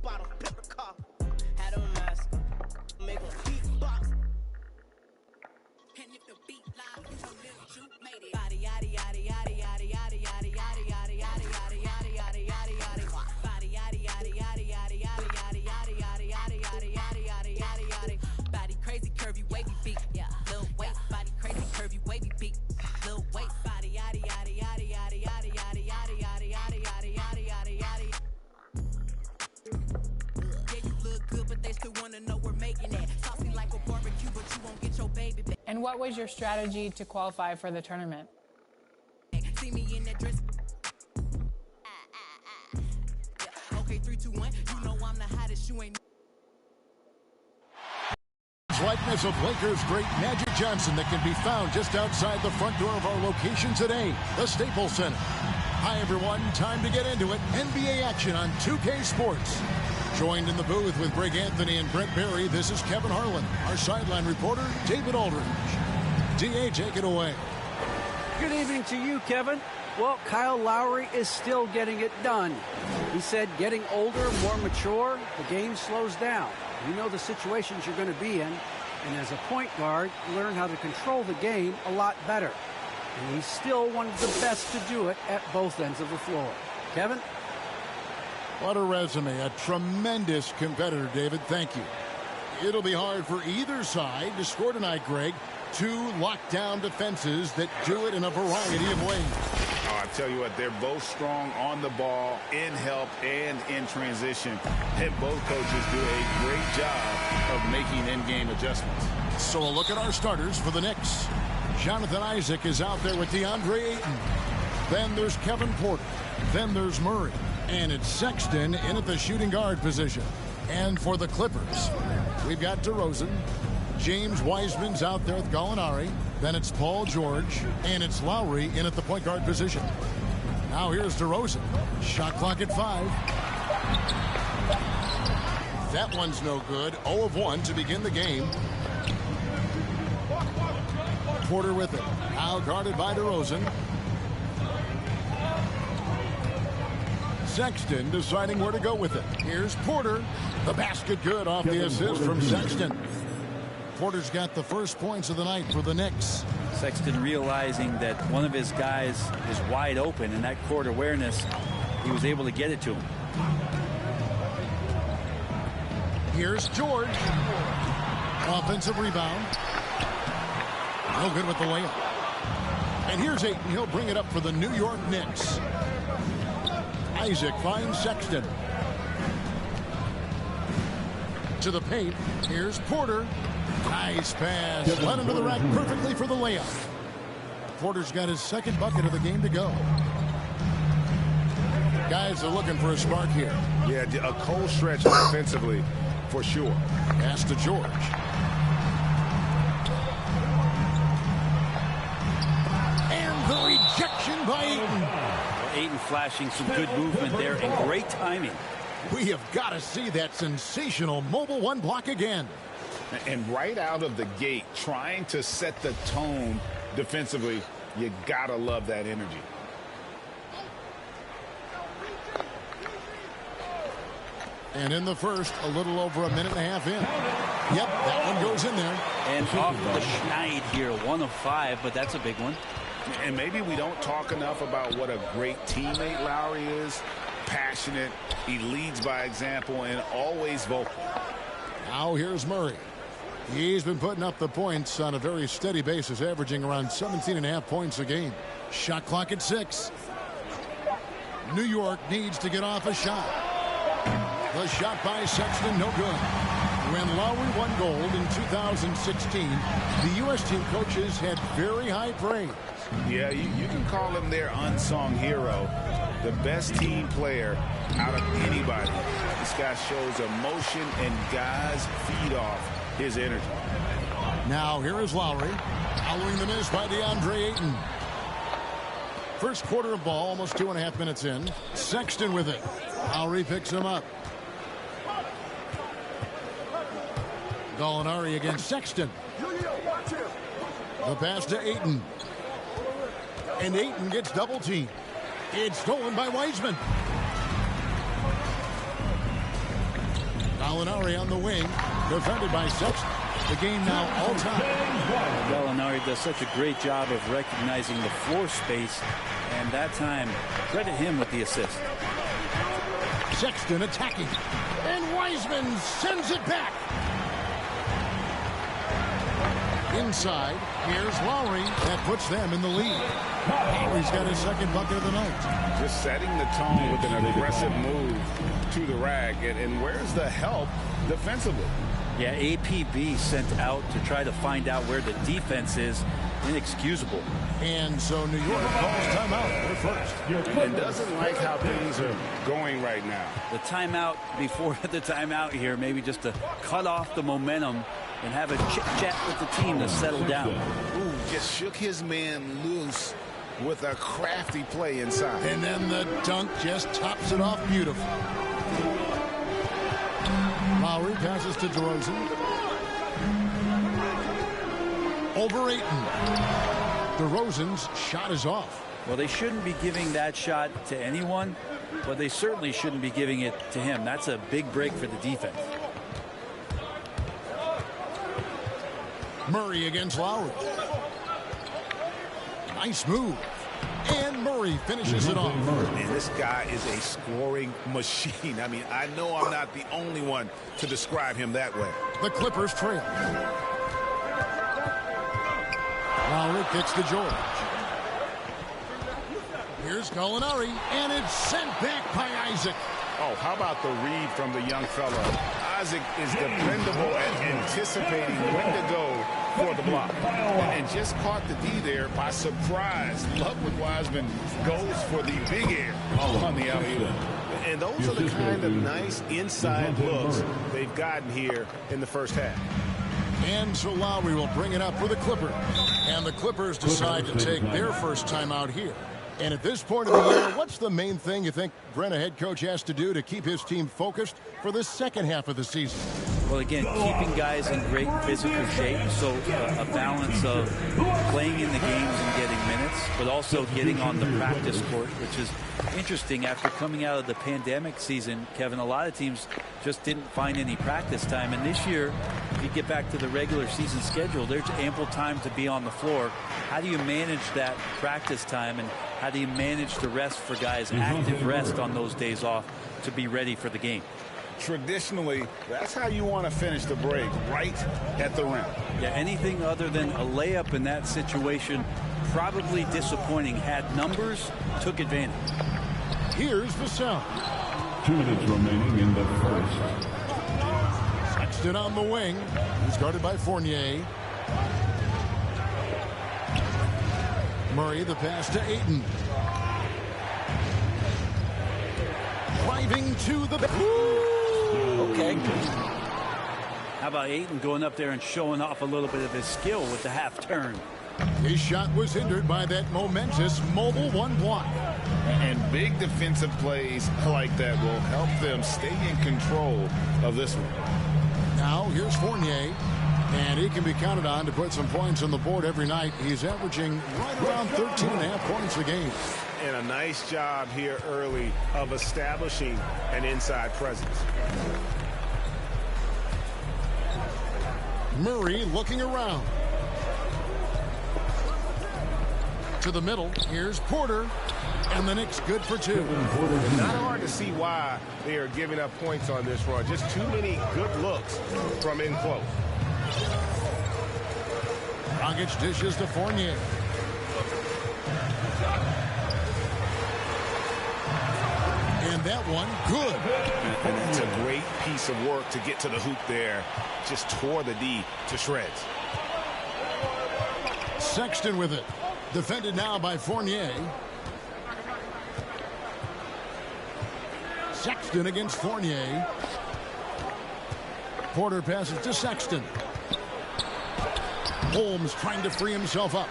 bottle, flip the car. Had on mask, make a beatbox. And if the beat live, you know Lil Juke made it. Body, yaddy, yaddy, yaddy, yaddy, yaddy, yaddy, yaddy, yaddy, yaddy, yaddy, yaddy, yaddy, yaddy, yaddy. Body, yaddy, yaddy, yaddy, yaddy, yaddy, yaddy, yaddy, yaddy, yaddy, yaddy, yaddy, yaddy, yaddy, yaddy. Body crazy, curvy, wavy beat. Yeah, Lil weight. Body crazy, curvy, wavy beat. Lil weight. Body, yaddy, yaddy, yaddy, yaddy, yaddy, yaddy, yaddy, yaddy, yaddy, yaddy, yaddy, yaddy, yaddy. Yeah, you look good, but they still wanna know we're making it. Saucy like a barbecue, but you won't get your baby back. And what was your strategy to qualify for the tournament? See me in that dress. Yeah. Okay, 3, 2, 1. You know I'm the hottest. You ain't. Likeness of Lakers great Magic Johnson that can be found just outside the front door of our location today, the Staples Center. Hi, everyone. Time to get into it. NBA action on 2K Sports. Joined in the booth with Greg Anthony and Brent Barry, this is Kevin Harlan. Our sideline reporter, David Aldridge. D.A., take it away. Good evening to you, Kevin. Well, Kyle Lowry is still getting it done. He said getting older, more mature, the game slows down. You know the situations you're going to be in, and as a point guard, you learn how to control the game a lot better. And he's still one of the best to do it at both ends of the floor. Kevin? What a resume. A tremendous competitor, David. Thank you. It'll be hard for either side to score tonight, Greg. Two lockdown defenses that do it in a variety of ways. I tell you what, they're both strong on the ball, in help, and in transition. And both coaches do a great job of making in-game adjustments. So a look at our starters for the Knicks. Jonathan Isaac is out there with DeAndre Ayton. Then there's Kevin Porter. Then there's Murray. And it's Sexton in at the shooting guard position. And for the Clippers, we've got DeRozan. James Wiseman's out there with Gallinari. Then it's Paul George. And it's Lowry in at the point guard position. Now here's DeRozan. Shot clock at 5. That one's no good. 0 of 1 to begin the game. Porter with it. Now guarded by DeRozan. Sexton deciding where to go with it. Here's Porter. The basket good off the assist from Sexton. Porter's got the first points of the night for the Knicks. Sexton realizing that one of his guys is wide open, and that court awareness, he was able to get it to him. Here's George. Offensive rebound. No good with the layup. And here's Ayton. He'll bring it up for the New York Knicks. Isaac finds Sexton. To the paint. Here's Porter. Nice pass. Led him to the rack perfectly for the layup. Porter's got his second bucket of the game to go. Guys are looking for a spark here. Yeah, a cold stretch offensively for sure. Pass to George. And the rejection by Ayton. Well, Ayton flashing some good movement there and great timing. We have got to see that sensational mobile one block again. And right out of the gate, trying to set the tone defensively, you gotta love that energy. And in the first, a little over a minute and a half in. Yep, that one goes in there. And off the schneid here, 1 of 5, but that's a big one. And maybe we don't talk enough about what a great teammate Lowry is. Passionate, he leads by example, and always vocal. Now here's Murray. He's been putting up the points on a very steady basis, averaging around 17.5 points a game. Shot clock at 6. New York needs to get off a shot. The shot by Sexton, no good. When Lowry won gold in 2016, the U.S. team coaches had very high praise. Yeah, you can call him their unsung hero. The best team player out of anybody. This guy shows emotion, and guys feed off his energy. Now here is Lowry. Following the miss by DeAndre Ayton. First quarter of ball, almost 2.5 minutes in. Sexton with it. Lowry picks him up. Gallinari against Sexton. The pass to Ayton. And Ayton gets double teamed. It's stolen by Wiseman. Gallinari on the wing, defended by Sexton. The game now all time. Gallinari does such a great job of recognizing the floor space, and that time, credit him with the assist. Sexton attacking, and Wiseman sends it back. Inside, here's Lowry. That puts them in the lead. Lowry's got his second bucket of the night. Just setting the tone with an aggressive move to the rack. And where's the help defensively? Yeah, APB sent out to try to find out where the defense is. Inexcusable. And so New York calls timeout. They're first. And doesn't like how things are going right now. The timeout before the timeout here, maybe just to cut off the momentum and have a chit-chat with the team to settle down. Ooh, just shook his man loose with a crafty play inside. And then the dunk just tops it off beautiful. Lowry passes to DeRozan. Over Ayton. DeRozan's shot is off. Well, they shouldn't be giving that shot to anyone, but they certainly shouldn't be giving it to him. That's a big break for the defense. Murray against Lowry. Nice move. And Murray finishes it off. Man, this guy is a scoring machine. I mean, I know I'm not the only one to describe him that way. The Clippers trail. Lowry kicks to George. Here's Gallinari, and it's sent back by Isaac. Oh, how about the read from the young fella? Isaac is dependable at anticipating when to go for the block. And just caught the D there by surprise. Love when Wiseman goes for the big air on the alley-oop. And those are the kind of nice inside looks they've gotten here in the first half. And so Lowry will bring it up for the Clippers. And the Clippers decide to take their first time out here. And at this point of the year, what's the main thing you think Brent, a head coach, has to do to keep his team focused for the second half of the season? Well, again, keeping guys in great physical shape, so a balance of playing in the games and getting minutes, but also getting on the practice court, which is interesting. After coming out of the pandemic season, Kevin, a lot of teams just didn't find any practice time. And this year, if you get back to the regular season schedule, there's ample time to be on the floor. How do you manage that practice time, and how do you manage the rest for guys, active rest on those days off to be ready for the game? Traditionally, that's how you want to finish the break, right at the rim. Yeah, anything other than a layup in that situation, probably disappointing. Had numbers, took advantage. Here's Vassell. 2 minutes remaining in the first. Sexton on the wing. He's guarded by Fournier. Murray, the pass to Ayton. Driving to the... Okay. How about Ayton going up there and showing off a little bit of his skill with the half turn? His shot was hindered by that momentous mobile one block. And big defensive plays like that will help them stay in control of this one. Now here's Fournier, and he can be counted on to put some points on the board every night. He's averaging right around 13.5 points a game. And a nice job here early of establishing an inside presence. Murray looking around. To the middle, here's Porter, and the Knicks good for 2. Not hard to see why they are giving up points on this run. Just too many good looks from in close. Dragic dishes to Fournier. And that one, good. And that's a great piece of work to get to the hoop there. Just tore the D to shreds. Sexton with it. Defended now by Fournier. Sexton against Fournier. Porter passes to Sexton. Holmes trying to free himself up.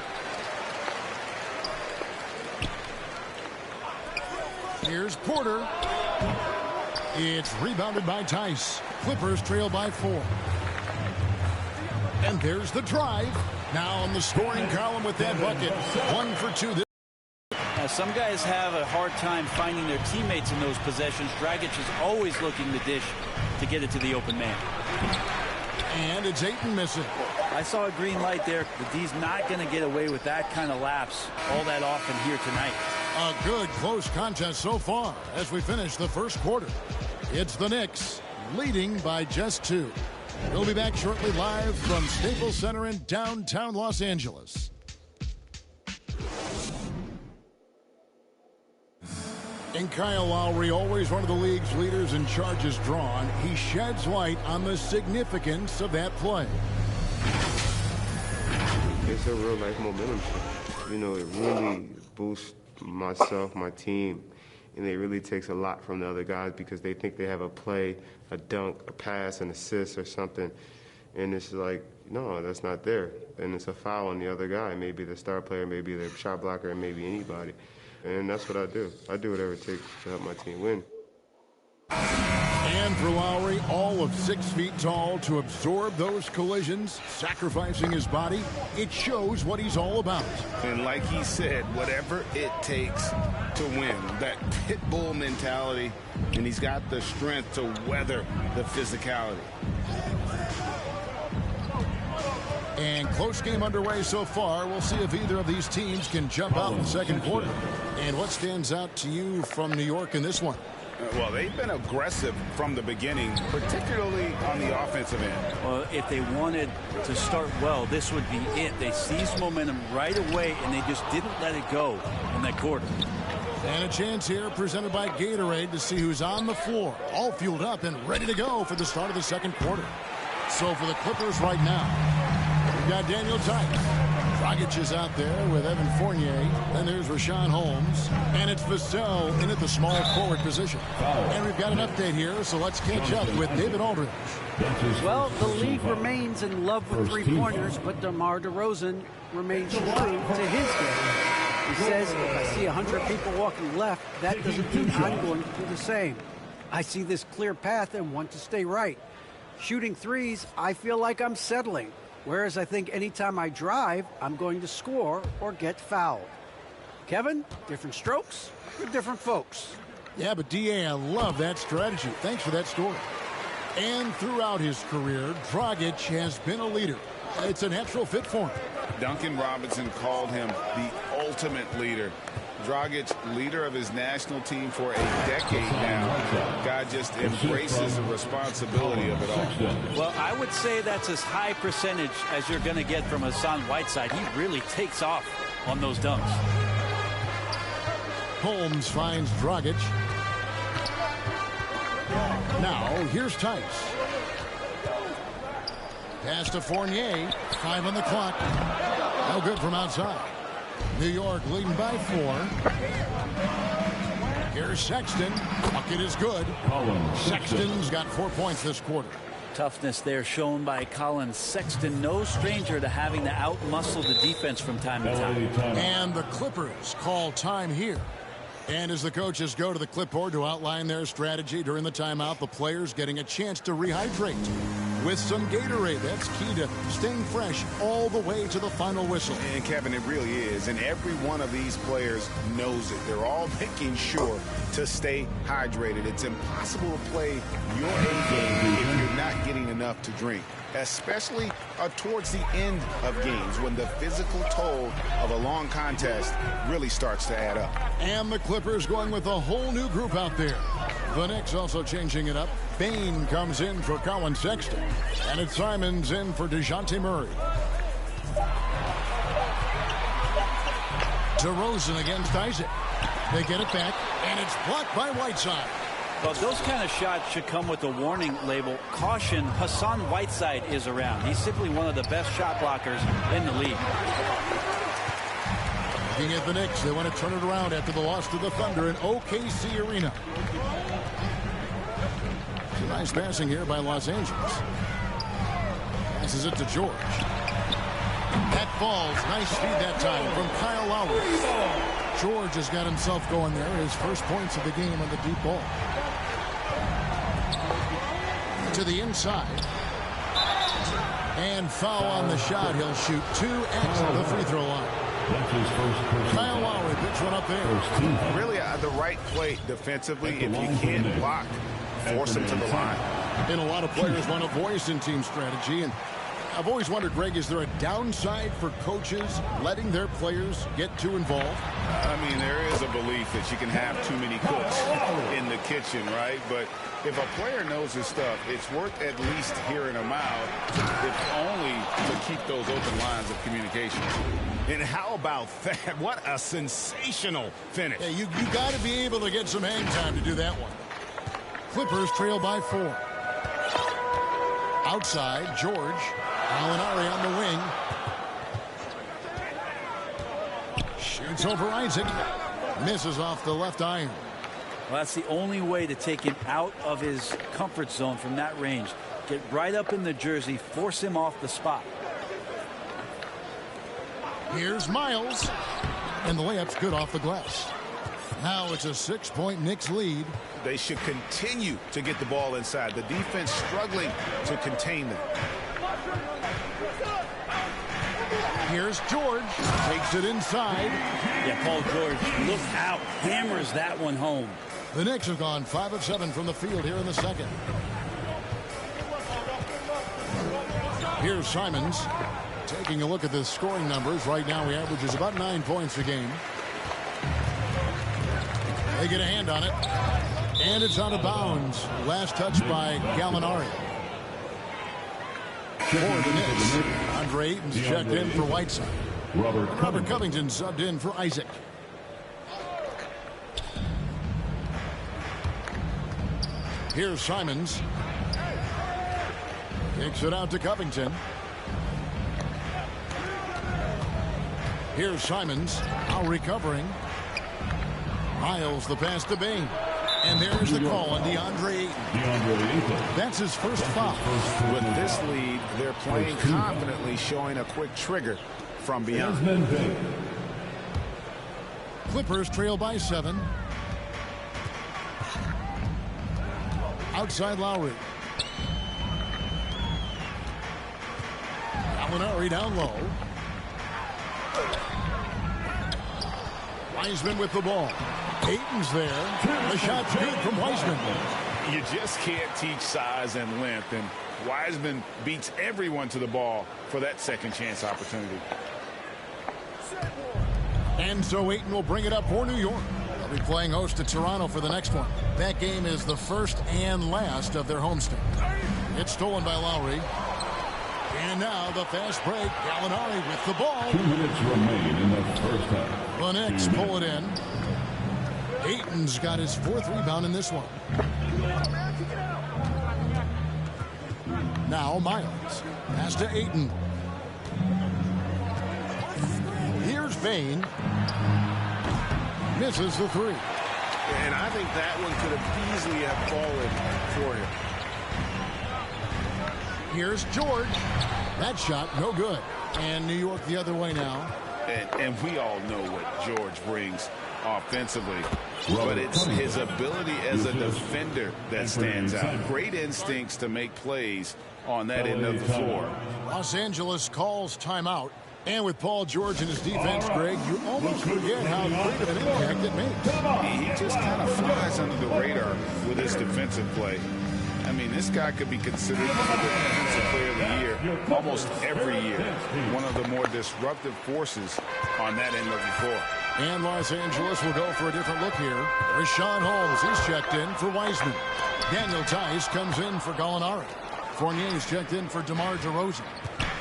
Here's Porter. It's rebounded by Tice. Clippers trail by 4. And there's the drive. Now on the scoring column with that bucket. 1 for 2. Some guys have a hard time finding their teammates in those possessions. Dragic is always looking to dish to get it to the open man. And it's Ayton missing. I saw a green light there. The D's not going to get away with that kind of lapse all that often here tonight. A good close contest so far as we finish the first quarter. It's the Knicks leading by just 2. We'll be back shortly live from Staples Center in downtown Los Angeles. And Kyle Lowry, always one of the league's leaders in charges drawn, he sheds light on the significance of that play. It's a real life momentum shift. You know, it really boosts myself, my team, and it really takes a lot from the other guys because they think they have a play, a dunk, a pass, an assist or something, and it's like, no, that's not there. And it's a foul on the other guy, maybe the star player, maybe the shot blocker, and maybe anybody. And that's what I do. I do whatever it takes to help my team win. And for Lowry, all of 6 feet tall, to absorb those collisions, sacrificing his body, it shows what he's all about. And like he said, whatever it takes to win, that pit bull mentality, and he's got the strength to weather the physicality. And close game underway so far. We'll see if either of these teams can jump out in the second quarter. And what stands out to you from New York in this one? Well, they've been aggressive from the beginning, particularly on the offensive end. Well, if they wanted to start well, this would be it. They seized momentum right away, and they just didn't let it go in that quarter. And a chance here presented by Gatorade to see who's on the floor, all fueled up and ready to go for the start of the second quarter. So for the Clippers right now, we've got Daniel Tice. Dragic is out there with Evan Fournier. Then there's Rashawn Holmes. And it's Vassell in at the small forward position. And we've got an update here, so let's catch up with David Aldridge. Well, the league remains in love with three-pointers, but DeMar DeRozan remains true to his game. He says, if I see 100 people walking left, that doesn't mean I'm going to do the same. I see this clear path and want to stay right. Shooting threes, I feel like I'm settling. Whereas I think anytime I drive, I'm going to score or get fouled. Kevin, different strokes for different folks. Yeah, but D.A., I love that strategy. Thanks for that story. And throughout his career, Dragic has been a leader. It's a natural fit for him. Duncan Robinson called him the ultimate leader. Dragic, leader of his national team for a decade now. Guy just embraces the responsibility of it all. Well, I would say that's as high percentage as you're going to get from Hassan Whiteside. He really takes off on those dunks. Holmes finds Dragic. Now, here's Tice. Pass to Fournier. 5 on the clock. No good from outside. New York leading by 4. Here's Sexton. Bucket is good. Sexton's got 4 points this quarter. Toughness there shown by Colin Sexton. No stranger to having to outmuscle the defense from time to time. And the Clippers call time here. And as the coaches go to the clipboard to outline their strategy during the timeout, the players getting a chance to rehydrate with some Gatorade. That's key to staying fresh all the way to the final whistle. And Kevin, it really is. And every one of these players knows it. They're all making sure to stay hydrated. It's impossible to play your A game if you're not getting enough to drink, especially towards the end of games when the physical toll of a long contest really starts to add up. And the Clippers going with a whole new group out there. The Knicks also changing it up. Bain comes in for Colin Sexton. And it's Simons in for DeJounte Murray. DeRozan against Isaac. They get it back, and it's blocked by Whiteside. Well, those kind of shots should come with a warning label. Caution, Hassan Whiteside is around. He's simply one of the best shot blockers in the league. Looking at the Knicks, they want to turn it around after the loss to the Thunder in OKC Arena. It's a nice passing here by Los Angeles. Passes it to George. That falls. Nice speed that time from Kyle Lowry. George has got himself going there. His first points of the game on the deep ball. To the inside. And foul on the shot. He'll shoot 2 at the free throw line. That's his first personal Kyle foul. Lowry picks one up there. First team foul. Really, the right play defensively. If you can't block, force him to the line. And a lot of players want a voice in team strategy. And I've always wondered, Greg, is there a downside for coaches letting their players get too involved? I mean, there is a belief that you can have too many cooks in the kitchen, right? But if a player knows his stuff, it's worth at least hearing him out, if only to keep those open lines of communication. And how about that? What a sensational finish. Yeah, you got to be able to get some hang time to do that one. Clippers trail by 4. Outside, George. Gallinari on the wing. Shoots over Isaac. Misses off the left iron. Well, that's the only way to take him out of his comfort zone from that range. Get right up in the jersey, force him off the spot. Here's Miles. And the layup's good off the glass. Now it's a 6-point Knicks lead. They should continue to get the ball inside. The defense struggling to contain them. Here's George. Takes it inside. Yeah, Paul George, look out. Hammers that one home. The Knicks have gone 5 of 7 from the field here in the second. Here's Simons. Taking a look at the scoring numbers. Right now he averages about 9 points a game. They get a hand on it. And it's out of bounds. Last touch by Gallinari. For the Knicks, Andre Ayton's checked in for Whiteside. Robert Covington subbed in for Isaac. Here's Simons. Kicks it out to Covington. Here's Simons. Now recovering. Miles the pass to Bain. And there's the call on DeAndre Ayton. That's his first foul. With this lead, they're playing confidently, showing a quick trigger from beyond. Clippers trail by 7. Outside Lowry. Gallinari down low. Wiseman with the ball. Ayton's there. The shot's good from Wiseman. You just can't teach size and length, and Wiseman beats everyone to the ball for that second chance opportunity. And so Ayton will bring it up for New York. They'll be playing host to Toronto for the next one. That game is the first and last of their homestand. It's stolen by Lowry. And now the fast break. Gallinari with the ball. 2 minutes remain in the first half. The Knicks pull it in. Ayton's got his 4th rebound in this one. Now Miles. Pass to Ayton. Here's Bain. Misses the 3. And I think that one could have easily have fallen for him. Here's George. That shot, no good. And New York the other way now. And we all know what George brings offensively. But it's his ability as a defender that stands out. Great instincts to make plays on that end of the floor. Los Angeles calls timeout. And with Paul George and his defense, Greg, you almost forget how great of an impact it makes. He just kind of flies under the radar with his defensive play. I mean, this guy could be considered the defensive player of the year almost every year. One of the more disruptive forces on that end of the floor. And Los Angeles will go for a different look here. Rashawn Holmes, he's checked in for Wiseman. Daniel Tice comes in for Gallinari. Fournier's checked in for DeMar DeRozan.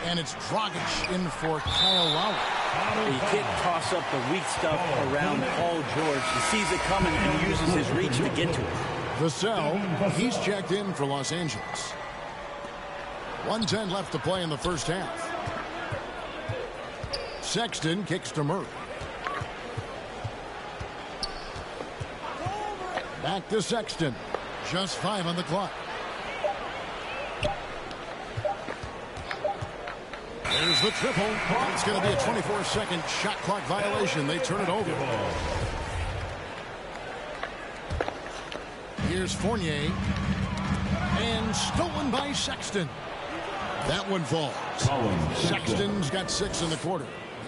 And it's Dragic in for Kyle Lowry. He can't toss up the weak stuff around Paul George. He sees it coming and uses his reach to get to it. Vassell, he's checked in for Los Angeles. 1:10 left to play in the first half. Sexton kicks to Murray. Back to Sexton. Just 5 on the clock. There's the triple. It's going to be a 24-second shot clock violation. They turn it over. Here's Fournier. And stolen by Sexton. That one falls. Sexton's got 6 in the quarter.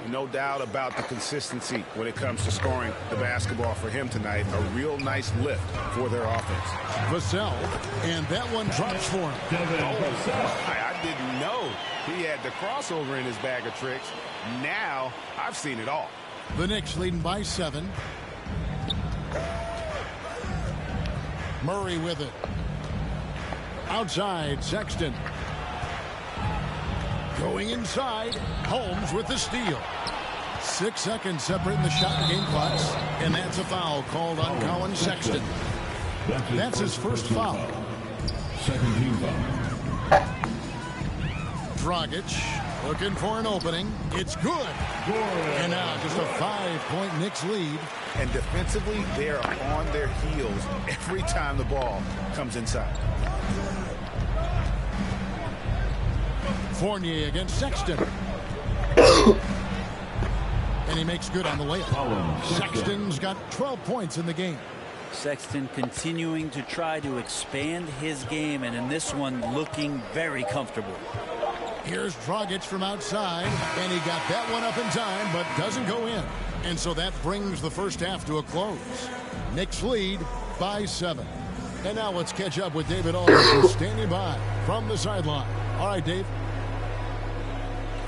No doubt about the consistency when it comes to scoring the basketball for him tonight. A real nice lift for their offense. Vassell, and that one drops for him. I didn't know he had the crossover in his bag of tricks. Now I've seen it all. The Knicks leading by 7. Murray with it. Outside, Sexton. Going inside, Holmes with the steal. 6 seconds separating the shot and game clocks, and that's a foul called on Colin Sexton. That's his first foul. Second team foul. Dragic looking for an opening. It's good. And now just a 5-point Knicks lead. And defensively, they're on their heels every time the ball comes inside. Fournier against Sexton. And he makes good on the layup. Sexton's got 12 points in the game. Sexton continuing to try to expand his game, and in this one looking very comfortable. Here's Dragic from outside, and he got that one up in time, but doesn't go in. And so that brings the first half to a close. Knicks lead by 7. And now let's catch up with David Aldridge, who's standing by from the sideline. All right, Dave.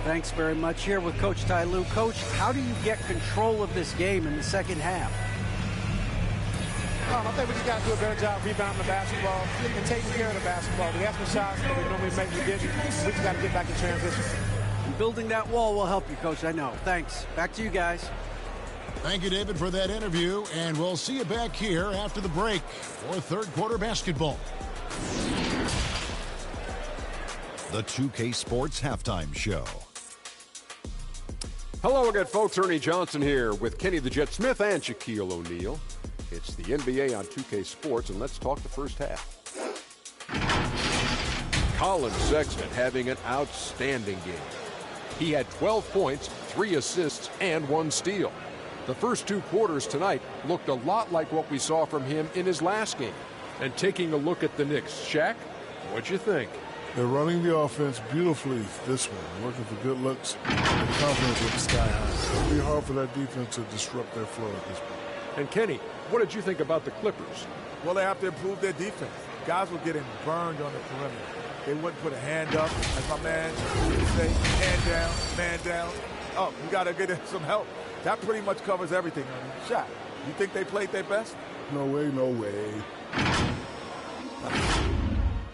Thanks very much. Here with Coach Ty Lue. Coach, how do you get control of this game in the second half? I think we just got to do a better job rebounding the basketball and taking care of the basketball. We have some shots that we normally make, we didn't. We just got to get back in transition. And building that wall will help you, Coach, I know. Thanks. Back to you guys. Thank you, David, for that interview, and we'll see you back here after the break for third quarter basketball. The 2K Sports Halftime Show. Hello again, folks. Ernie Johnson here with Kenny the Jet Smith and Shaquille O'Neal. It's the NBA on 2K Sports, and let's talk the first half. Colin Sexton having an outstanding game. He had 12 points, 3 assists, and 1 steal. The first 2 quarters tonight looked a lot like what we saw from him in his last game. And taking a look at the Knicks, Shaq, what'd you think? They're running the offense beautifully this one, working for good looks. The confidence looks sky high. It'll be hard for that defense to disrupt their flow at this point. And Kenny, what did you think about the Clippers? Well, they have to improve their defense. Guys were getting burned on the perimeter. They wouldn't put a hand up, as my man would say, hand down, man down. Oh, you got to get some help. That pretty much covers everything on the shot. You think they played their best? No way, no way.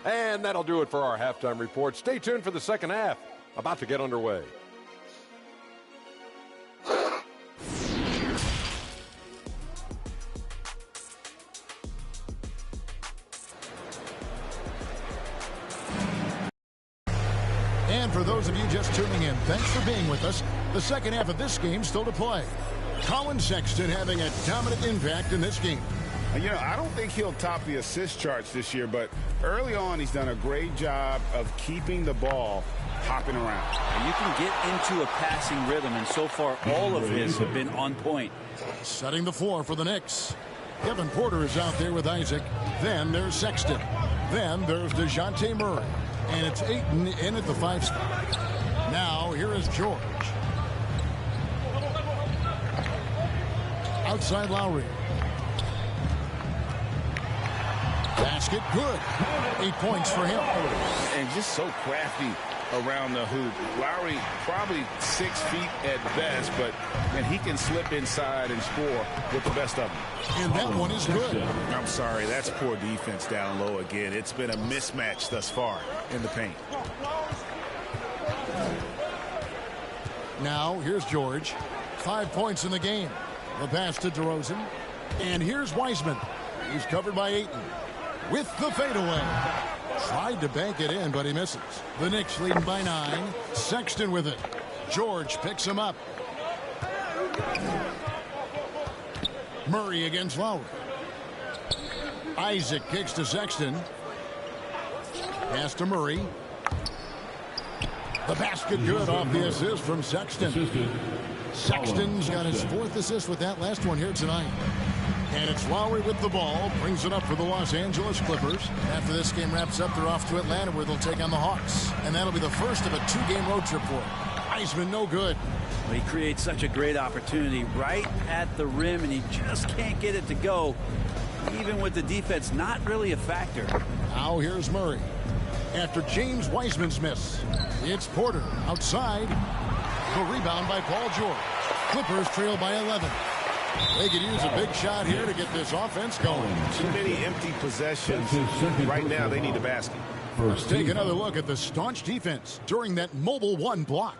And that'll do it for our halftime report. Stay tuned for the second half. About to get underway. And for those of you just tuning in, thanks for being with us. The second half of this game still to play. Colin Sexton having a dominant impact in this game. You know, I don't think he'll top the assist charts this year, but early on he's done a great job of keeping the ball hopping around. And you can get into a passing rhythm, and so far all of his have been on point. Setting the floor for the Knicks. Kevin Porter is out there with Isaac. Then there's Sexton. Then there's DeJounte Murray. And it's Ayton in at the 5 spot. Now here is George. Outside Lowry. Basket good. 8 points for him. And just so crafty around the hoop. Lowry probably 6 feet at best, but man, he can slip inside and score with the best of them. And that one is good. I'm sorry, that's poor defense down low again. It's been a mismatch thus far in the paint. Now here's George. 5 points in the game. The pass to DeRozan. And here's Wiseman. He's covered by Ayton. With the fadeaway. Tried to bank it in, but he misses. The Knicks leading by 9. Sexton with it. George picks him up. Murray against Lowry. Isaac kicks to Sexton. Pass to Murray. The basket good off the assist from Sexton. Sexton's got his 4th assist with that last one here tonight. And it's Lowry with the ball, brings it up for the Los Angeles Clippers. After this game wraps up, they're off to Atlanta where they'll take on the Hawks. And that'll be the first of a 2-game road trip for them. Wiseman, no good. Well, he creates such a great opportunity right at the rim, and he just can't get it to go. Even with the defense not really a factor. Now here's Murray. After James Wiseman's miss, it's Porter outside. The rebound by Paul George. Clippers trail by 11. They could use a big shot here to get this offense going. Too many empty possessions. Right now, they need a basket. Let's take another look at the staunch defense during that mobile one block.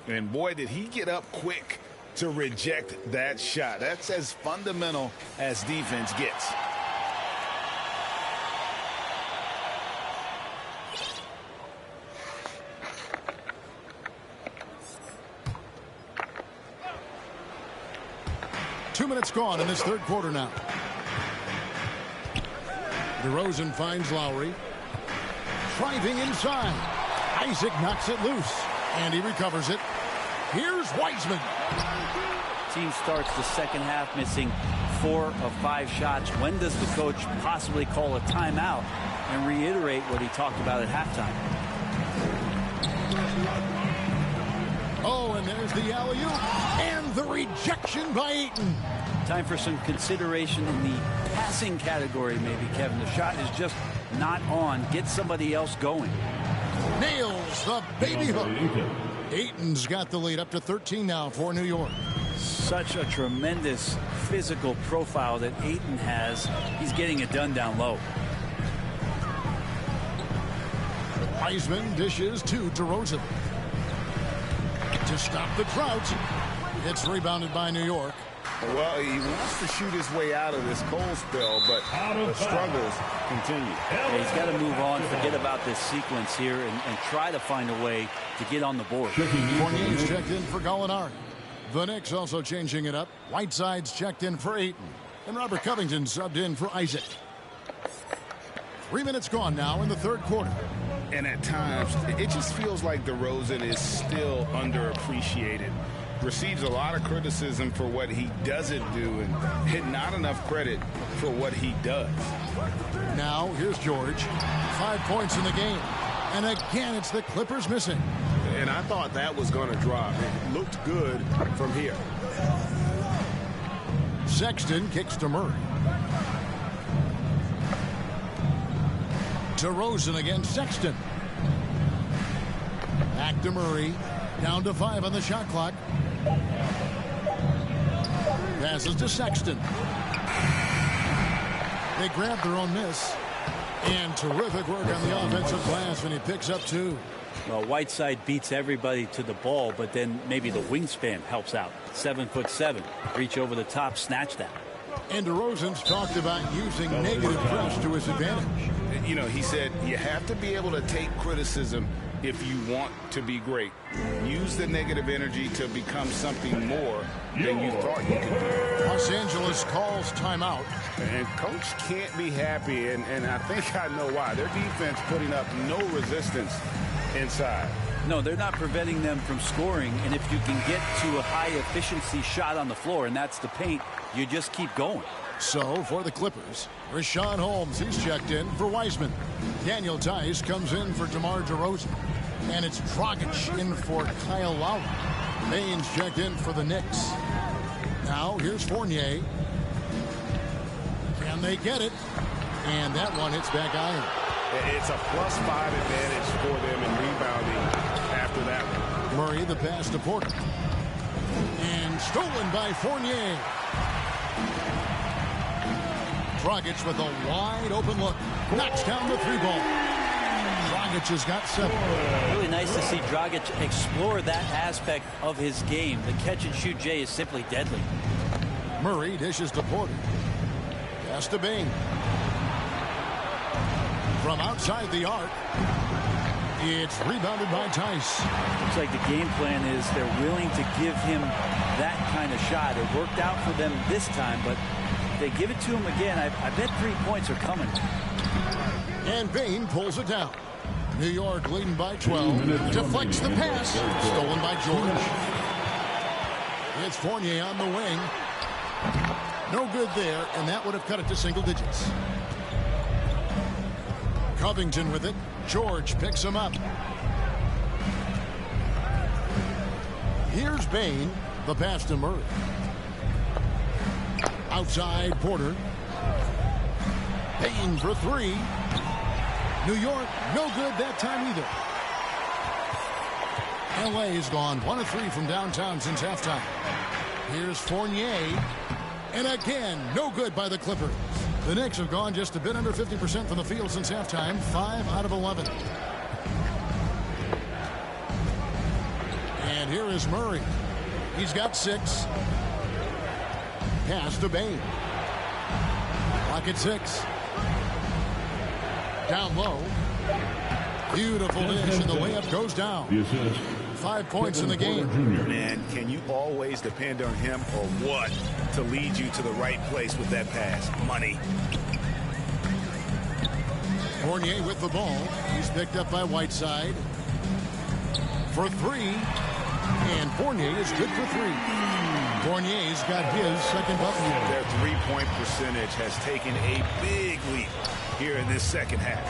And boy, did he get up quick to reject that shot. That's as fundamental as defense gets. Two minutes gone in this third quarter now. DeRozan finds Lowry. Driving inside. Isaac knocks it loose. And he recovers it. Here's Wiseman. Team starts the second half missing 4 of 5 shots. When does the coach possibly call a timeout and reiterate what he talked about at halftime? Oh, and there's the alley-oop. And the rejection by Ayton. Time for some consideration in the passing category, maybe, Kevin. The shot is just not on. Get somebody else going. Nails the baby hook. Ayton's got the lead up to 13 now for New York. Such a tremendous physical profile that Ayton has. He's getting it done down low. Wiseman dishes to DeRozan. To stop the drought. It's rebounded by New York. Well, he wants to shoot his way out of this cold spell, but the struggles continue. Yeah, he's got to move on, forget about this sequence here, and try to find a way to get on the board. Fournier's checked in for Gallinari. The Knicks also changing it up. Whiteside's checked in for Ayton. And Robert Covington subbed in for Isaac. 3 minutes gone now in the third quarter. And at times, it just feels like DeRozan is still underappreciated. Receives a lot of criticism for what he doesn't do and not enough credit for what he does. Now, here's George. 5 points in the game. And again, it's the Clippers missing. And I thought that was going to drop. It looked good from here. Sexton kicks to Murray. DeRozan against Sexton. Back to Murray. Down to 5 on the shot clock. Passes to Sexton. They grab their own miss. And terrific work on the offensive glass when he picks up 2. Well, Whiteside beats everybody to the ball, but then maybe the wingspan helps out. 7'7". Reach over the top, snatch that. And DeRozan's talked about using negative press to his advantage. You know, he said you have to be able to take criticism if you want to be great. Use the negative energy to become something more than you thought you could do. Los Angeles calls timeout. And coach can't be happy, and I think I know why. Their defense putting up no resistance inside. No, they're not preventing them from scoring, and if you can get to a high-efficiency shot on the floor, and that's the paint, you just keep going. So, for the Clippers, Rashawn Holmes, he's checked in for Wiseman. Daniel Tice comes in for DeMar DeRozan. And it's Dragic in for Kyle Lowry. Baines checked in for the Knicks. Now, here's Fournier. Can they get it? And that one hits back iron. It's a +5 advantage for them in rebounding after that one. Murray, the pass to Porter. And stolen by Fournier. Dragic with a wide open look. Knocks down the 3-ball. Dragic has got 7. Really nice to see Dragic explore that aspect of his game. The catch-and-shoot J is simply deadly. Murray dishes to Porter. Pass to Bain. From outside the arc, it's rebounded by Tice. Looks like the game plan is they're willing to give him that kind of shot. It worked out for them this time, but if they give it to him again, I bet 3 points are coming. And Bain pulls it down. New York leading by 12. Deflects the pass. Stolen by George. It's Fournier on the wing. No good there, and that would have cut it to single digits. Covington with it. George picks him up. Here's Bain. The pass to Murray. Outside Porter. Bain for three. New York, no good that time either. LA's gone 1 of 3 from downtown since halftime. Here's Fournier. And again, no good by the Clippers. The Knicks have gone just a bit under 50% from the field since halftime, 5 out of 11. And here is Murray. He's got 6. Pass to Bain. Clock at 6. Down low. Beautiful dish, and the layup goes down. 5 points in the game. Man, can you always depend on him or what to lead you to the right place with that pass? Money. Fournier with the ball. He's picked up by Whiteside. For 3. And Fournier is good for 3. Fournier's got his second bucket. Their three-point percentage has taken a big leap here in this second half.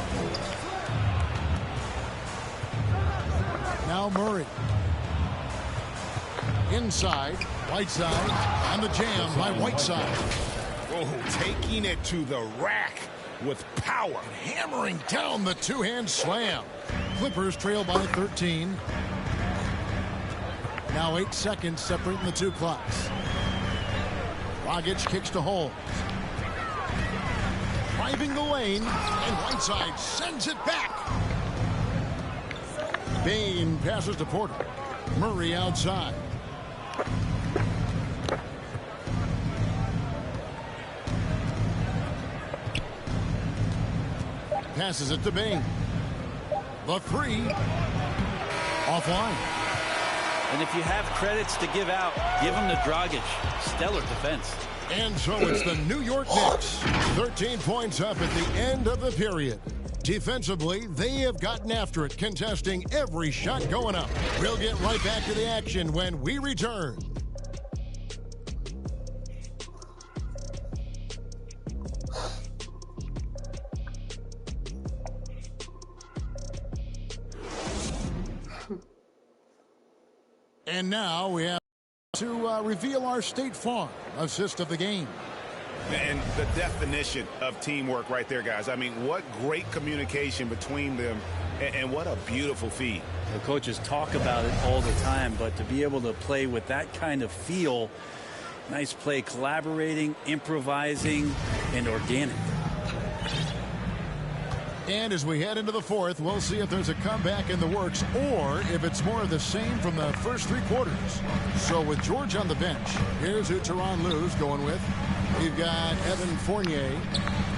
Now Murray. Inside. Whiteside on the jam by Whiteside. Oh, taking it to the rack with power. Hammering down the two-hand slam. Clippers trail by 13. Now 8 seconds separating the 2 clocks. Dragic kicks to Holmes. Driving the lane, and Whiteside sends it back. Bain passes to Porter. Murray outside. Passes it to Bain. The 3. Offline. And if you have credits to give out, give them to Dragic. Stellar defense. And so it's the New York Knicks. 13 points up at the end of the period. Defensively, they have gotten after it, contesting every shot going up. We'll get right back to the action when we return. And now we have to reveal our State Farm assist of the game. And the definition of teamwork right there, guys. I mean, what great communication between them, and what a beautiful feed. The coaches talk about it all the time, but to be able to play with that kind of feel, nice play, collaborating, improvising, and organic. And as we head into the 4th, we'll see if there's a comeback in the works or if it's more of the same from the first 3 quarters. So with George on the bench, here's who Tyronn Lue's going with. We've got Evan Fournier.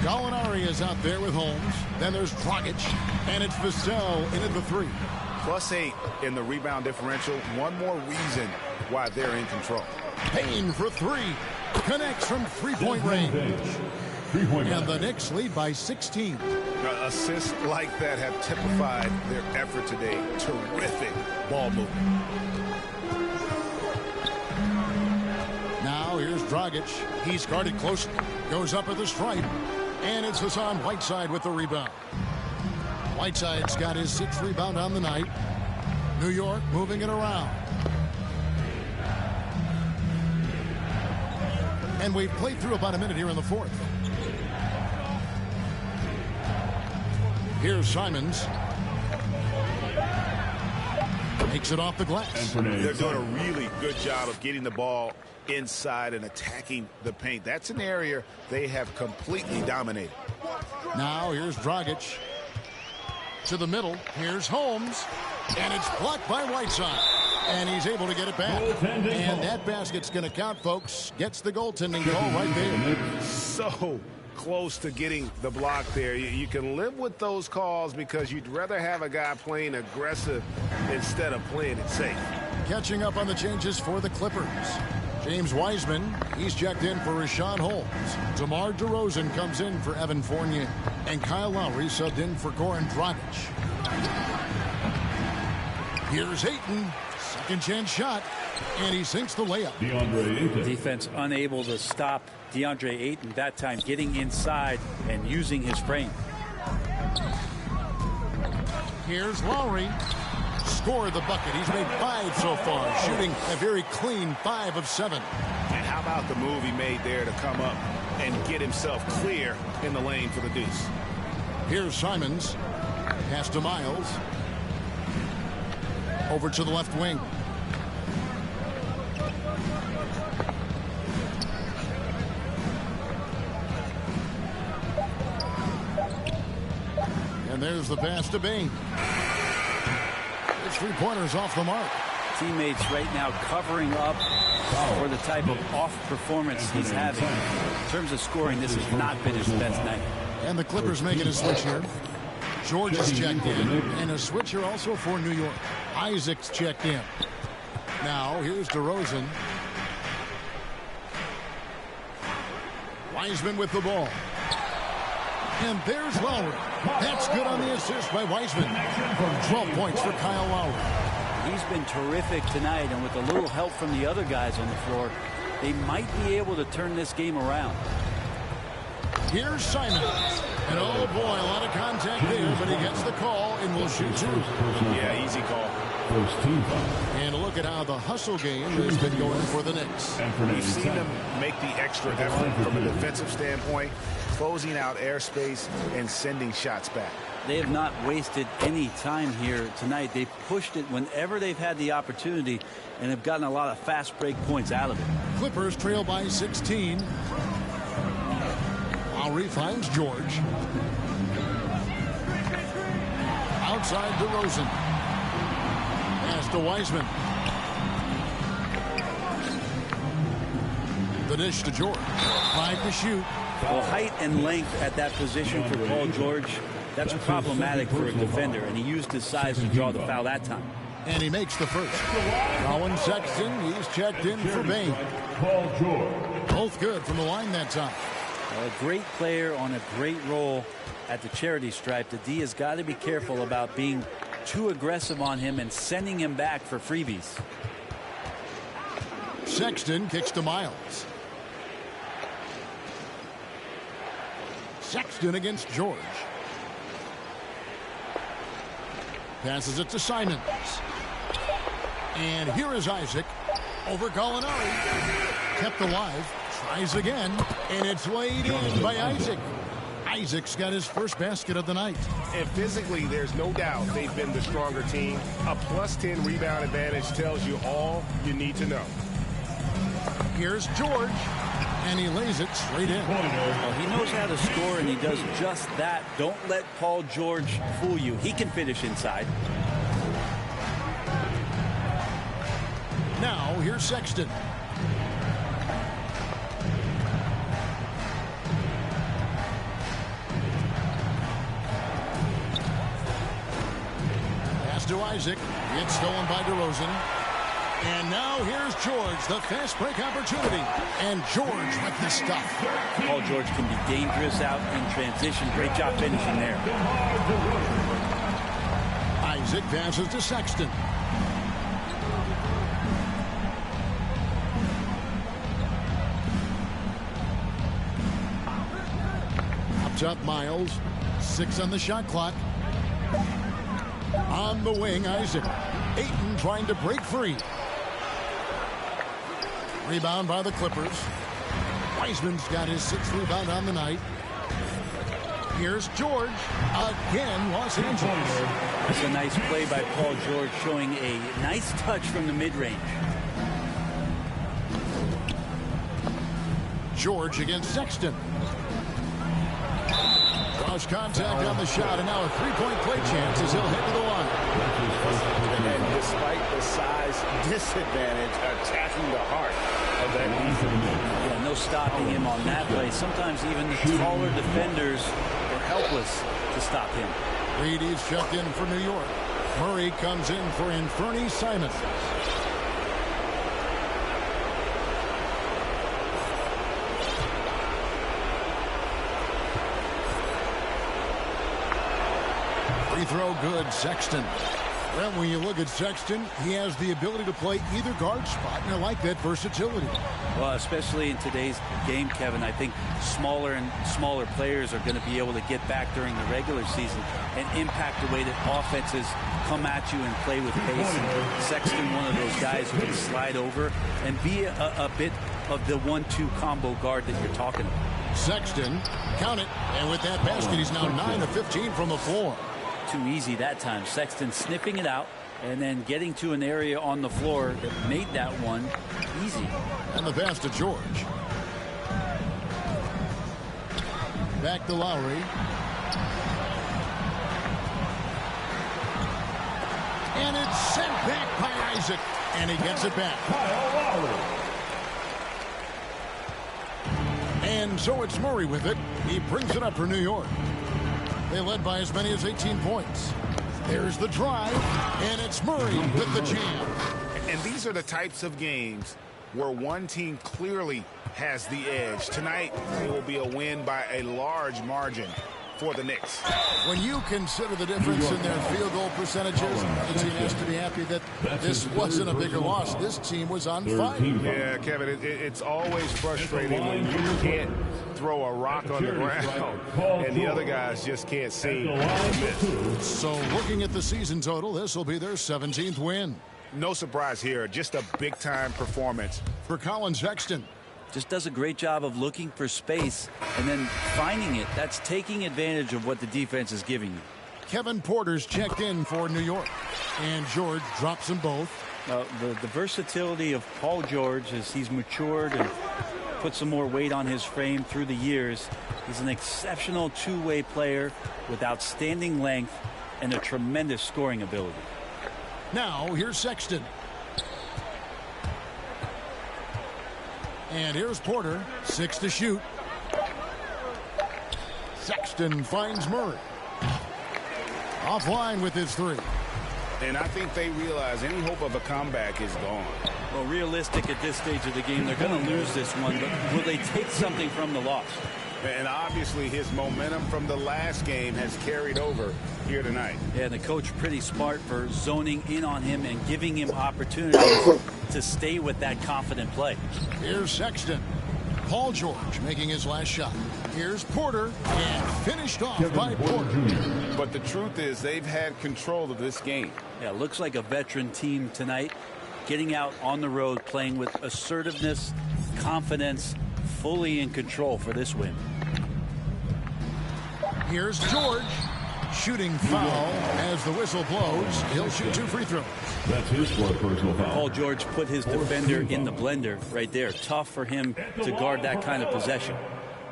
Gallinari is out there with Holmes. Then there's Dragic. And it's Vassell in at the 3. +8 in the rebound differential. One more reason why they're in control. Payne for 3. Connects from 3-point range. And the Knicks lead by 16. Assists like that have typified their effort today. Terrific ball movement. Now here's Dragic. He's guarded closely. Goes up at the stripe. And it's Hassan Whiteside with the rebound. Whiteside's got his 6th rebound on the night. New York moving it around. And we've played through about a minute here in the 4th. Here's Simons. Takes it off the glass. They're doing a really good job of getting the ball inside and attacking the paint. That's an area they have completely dominated. Now here's Dragic. To the middle. Here's Holmes. And it's blocked by Whiteside. And he's able to get it back. And that basket's going to count, folks. Gets the goaltending call right there. So close to getting the block there. You can live with those calls because you'd rather have a guy playing aggressive instead of playing it safe. Catching up on the changes for the Clippers. James Wiseman, he's checked in for Rashawn Holmes. DeMar DeRozan comes in for Evan Fournier. And Kyle Lowry subbed in for Goran Dragic. Here's Ayton. Second chance shot. And he sinks the layup. Defense unable to stop DeAndre Ayton that time, getting inside and using his frame. Here's Lowry. score the bucket. He's made 5 so far, shooting a very clean 5 of 7. And how about the move he made there to come up and get himself clear in the lane for the deuce? Here's Simons. Pass to Miles. Over to the left wing. And there's the pass to Bain. His 3-pointers off the mark. Teammates right now covering up for the type of off performance he's having. In terms of scoring, this has not been his best night. And the Clippers making a switch here. George is checked in. And a switch here also for New York. Isaac's checked in. Now here's DeRozan. Wiseman with the ball. And there's Lowry. That's good on the assist by Wiseman. 12 points for Kyle Lowry. He's been terrific tonight, and with a little help from the other guys on the floor, they might be able to turn this game around. Here's Simons. And oh boy, a lot of contact there, but he gets the call and will shoot 2. Yeah, easy call. And look at how the hustle game has been going for the Knicks. We've seen them make the extra effort from a defensive standpoint, closing out airspace and sending shots back. They have not wasted any time here tonight. They've pushed it whenever they've had the opportunity and have gotten a lot of fast break points out of it. Clippers trail by 16. Lowry finds George. Outside DeRozan. Pass to Wiseman. The dish to George. 5 to shoot. Well, height and length at that position for Paul George, that's problematic for a defender, and he used his size to draw the foul that time. And he makes the first. Colin Sexton, he's checked in for Bain. Both good from the line that time. A great player on a great role at the charity stripe. The D has got to be careful about being too aggressive on him and sending him back for freebies. Sexton kicks to Miles. Sexton against George. Passes it to Simons. And here is Isaac over Gallinari. Kept alive. Tries again. And it's laid in by Isaac. Isaac's got his first basket of the night. And physically, there's no doubt they've been the stronger team. A +10 rebound advantage tells you all you need to know. Here's George. And he lays it straight in. Well, he knows how to score, and he does just that. Don't let Paul George fool you. He can finish inside. Now, here's Sexton. Pass to Isaac. It's stolen by DeRozan. And now here's George, the fast break opportunity. And George with the stuff. Paul George can be dangerous out in transition. Great job finishing there. Isaac passes to Sexton. Up top, Miles. 6 on the shot clock. On the wing, Isaac. Ayton trying to break free. Rebound by the Clippers. Wiseman's got his 6th rebound on the night. Here's George. Again, Los Angeles. That's a nice play by Paul George, showing a nice touch from the mid-range. George against Sexton. Draws contact on the shot, and now a 3-point play chance as he'll head to the line. And despite the size disadvantage, attacking the heart of that defense. Yeah, no stopping him on that play. Sometimes even the taller defenders are helpless to stop him. Reed is checked in for New York. Murray comes in for Anthony Simons. Free throw good, Sexton. Well, when you look at Sexton, he has the ability to play either guard spot, and I like that versatility. Well, especially in today's game, Kevin, I think smaller and smaller players are going to be able to get back during the regular season and impact the way that offenses come at you and play with pace. And Sexton, one of those guys who can slide over and be a bit of the 1-2 combo guard that you're talking about. Sexton, count it, and with that basket, he's now 9 of 15 from the floor. Too easy that time. Sexton sniffing it out and then getting to an area on the floor that made that one easy. And the pass to George. Back to Lowry. And it's sent back by Isaac. And he gets it back. And so it's Murray with it. He brings it up for New York. They led by as many as 18 points. There's the drive, and it's Murray with the jam. And these are the types of games where one team clearly has the edge. Tonight, it will be a win by a large margin for the Knicks. When you consider the difference in their field goal percentages, the team has to be happy that this wasn't a bigger loss. This team was on fire. Yeah, Kevin, it's always frustrating when you can't throw a rock on the ground and the other guys just can't see. So looking at the season total, this will be their 17th win. No surprise here, just a big-time performance for Colin Sexton. Just does a great job of looking for space and then finding it. That's taking advantage of what the defense is giving you. Kevin Porter's checked in for New York, and George drops them both. The versatility of Paul George as he's matured and put some more weight on his frame through the years. He's an exceptional two-way player with outstanding length and a tremendous scoring ability. Now here's Sexton. And here's Porter, 6 to shoot. Sexton finds Murray. Offline with his 3. And I think they realize any hope of a comeback is gone. Well, realistic at this stage of the game, they're going to lose this one, but will they take something from the loss? And obviously his momentum from the last game has carried over here tonight. Yeah, and the coach pretty smart for zoning in on him and giving him opportunities to stay with that confident play. Here's Sexton. Paul George making his last shot. Here's Porter, and finished off by Porter. But the truth is they've had control of this game. Yeah, looks like a veteran team tonight, getting out on the road, playing with assertiveness, confidence, fully in control for this win. Here's George. Shooting foul as the whistle blows. He'll shoot 2 free throws. That's his fourth personal foul. Paul George put his defender in the blender right there. Tough for him to guard that kind of possession.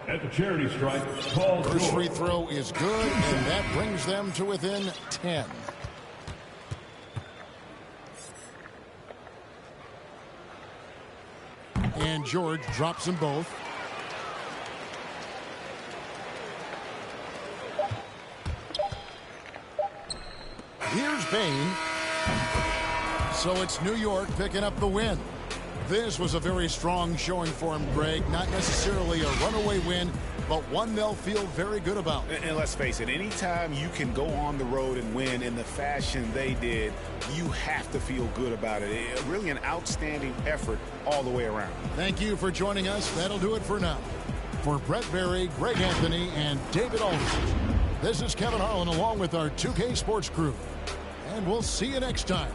At the charity stripe, Paul First George. free throw is good, and that brings them to within 10. And George drops them both. Here's Bain. So it's New York picking up the win. This was a very strong showing for him, Greg. Not necessarily a runaway win, but one they'll feel very good about. And let's face it, anytime you can go on the road and win in the fashion they did, you have to feel good about it. Really an outstanding effort all the way around. Thank you for joining us. That'll do it for now. For Brett Berry, Greg Anthony, and David Aldridge, this is Kevin Harlan along with our 2K Sports crew. And we'll see you next time.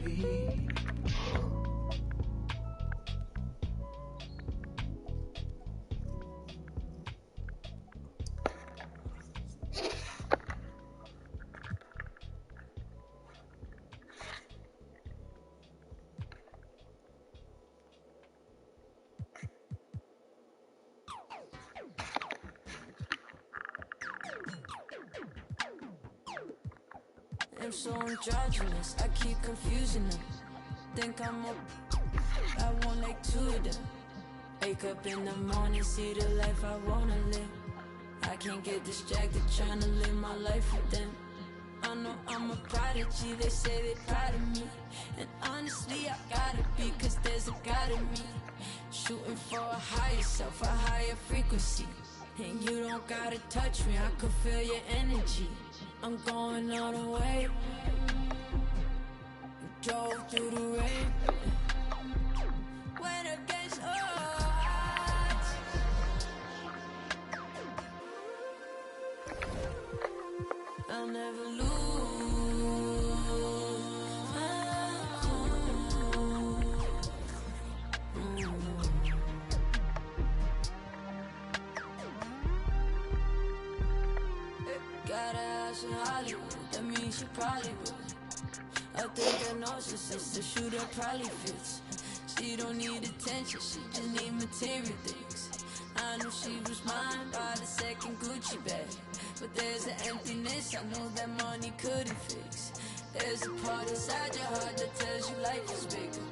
me. I'm so androgynous, I keep confusing them. Think I'm a I want like two of them. Wake up in the morning, see the life I wanna live. I can't get distracted trying to live my life with them. I know I'm a prodigy, they say they proud of me. And honestly, I gotta be, cause there's a God in me. Shooting for a higher self, a higher frequency. And you don't gotta touch me, I can feel your energy. I'm going all the way. Drove through the rain. Went against odds. I'll never lose. Got a house in Hollywood, that means she probably would. I think a narcissist, the shooter probably fits. She don't need attention, she just need material things. I knew she was mine by the second Gucci bag. But there's an emptiness I know that money couldn't fix. There's a part inside your heart that tells you life is bigger.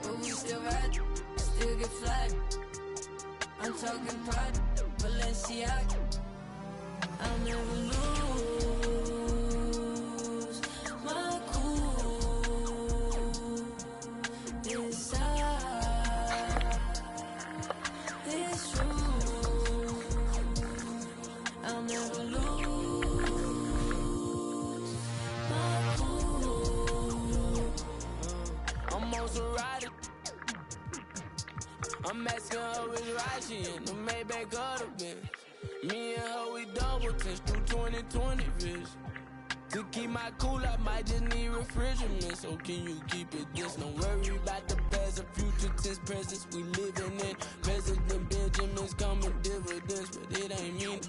But we still ride, still get fly. I'm talking pride, Balenciaga. I'll never lose my cool inside this room. I'll never lose my cool. I'm also riding. I'm asking her which ride she in. The Maybach could have been. Me and her, we double test through 20/20 vision. To keep my cool, I might just need refrigerant. So can you keep it this? Don't worry about the past or future tense presence we living in. President Benjamin's coming dividends, but it ain't me.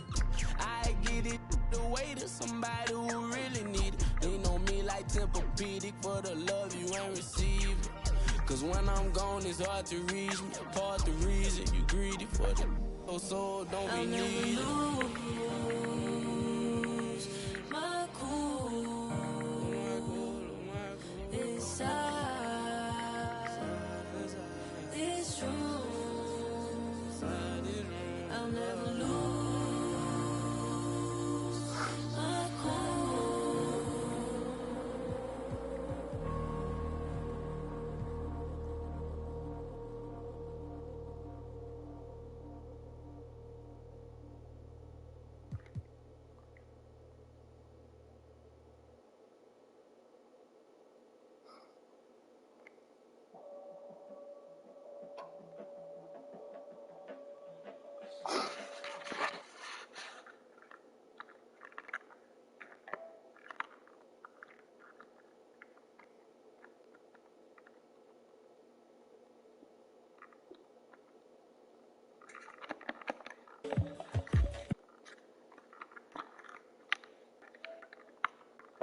I get it the way to somebody who really need it. Lean on me like Tempur-Pedic for the love you ain't receiving. Cause when I'm gone, it's hard to reach me. Part the reason you greedy for the so don't be needed.